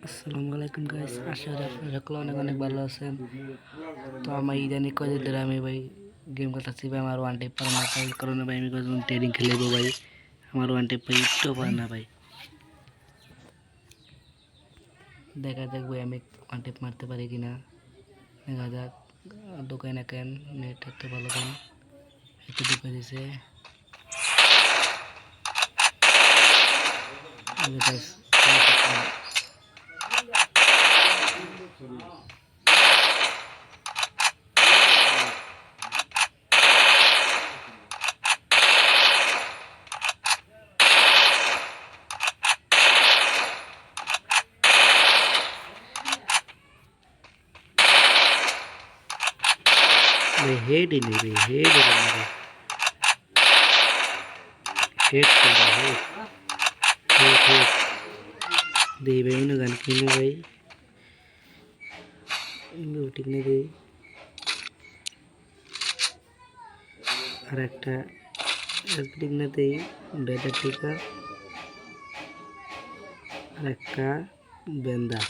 আসসালামু আলাইকুম গাইস, আশা করি আপনারা সকলে অনেক অনেক ভালো আছেন। তো আমি ইদানিং কদিন ধরে আমি ভাই গেম খেলতেছি ভাই, আমার ওয়ান টাইপ পারে না তাই কারণে ভাই আমি কদিন ট্রেডিং খেলবো ভাই, আমার ওয়ান টাইপ ভাই একটু পারে না ভাই। দেখা যাক ভাই আমি ওয়ান টাইপ মারতে পারি কিনা, দেখা যাক। দোকান না কেন নেট এত ভালো কেন একটু ঢুকে দিছে গাইস। भाई हेड ही नहीं भाई, हेड ही नहीं भाई, हेड कर रहा है, हेड हेड दे भाई ना गन की ना भाई, लूटिंग नहीं दे। और एक टा लूटिंग नहीं दे, बेटा टीका, और एक का बेंदा।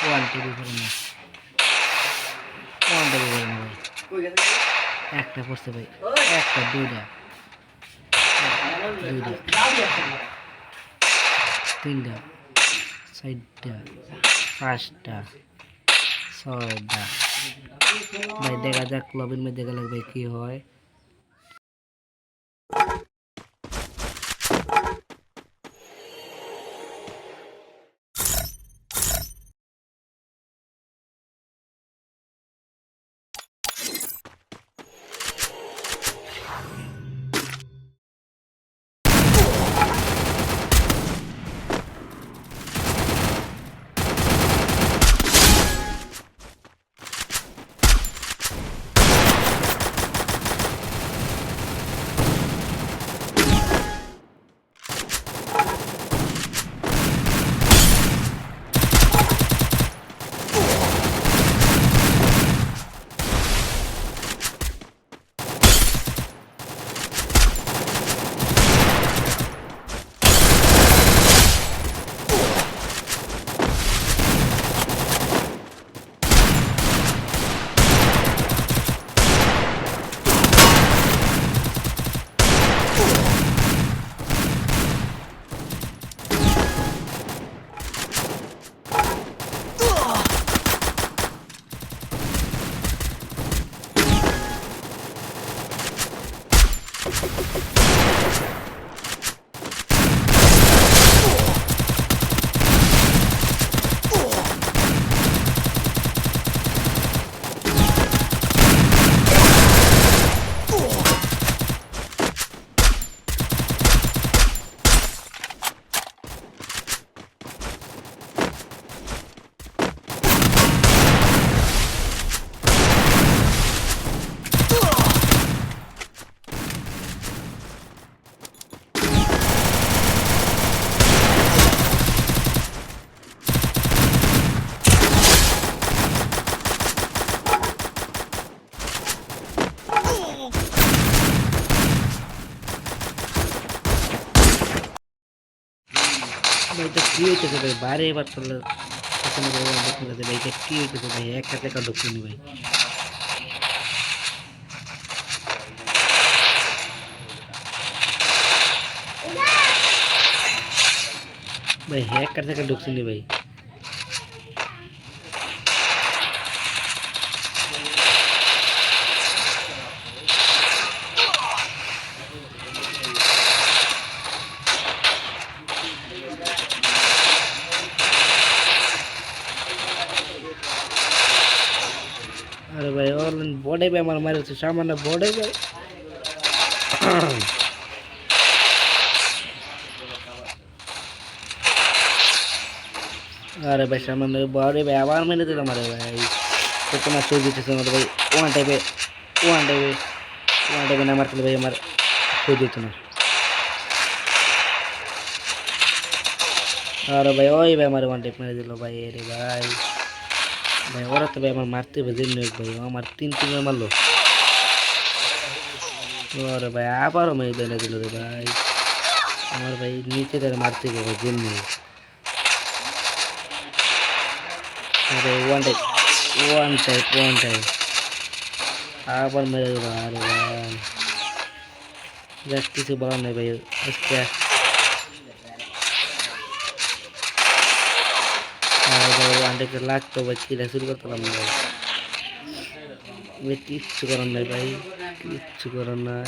वन टीवी करना भाई, एक टा पड़ते भाई, एक टा दूधा तीन टा साइड टा पाँच टा छय टा भाई। देखा जाक क्लबिन में देखा लग भाई की होय। भाई तो की होते भाई, बारे बार चल भाई की होते भाई, एक खाते का ढुकते नहीं भाई। भाई हैक करने का ढुकते नहीं भाई। अरे भाई और बॉडी पे हमारे मारे तो सामान्य बॉडी पे अरे भाई सामान्य बॉडी पे आवार मैंने तो हमारे भाई कितना सो जीते से भाई वन टाइप ना मारते भाई हमारे सो जीते ना। अरे भाई ओई भाई हमारे वन टाइप मार दिलो भाई। अरे भाई भाई और तो भाई हमारे मारते बजे नहीं भाई, हमारे तीन तीन में मार लो। ওরে ভাই আবারও মেয়ে বেঁধে দিল রে ভাই। আমার ভাই নিচে ধরে মারতে গেল জন্য one type one type one type আবার মেরে দিল। আরে ভাই যাক কিছু বলার নেই ভাই আজকে। ওয়ান টাইপে লাগতো ভাই কিরা শুরু করতাম ভাই। কিচ্ছু করার নাই ভাই, কিচ্ছু করার নাই।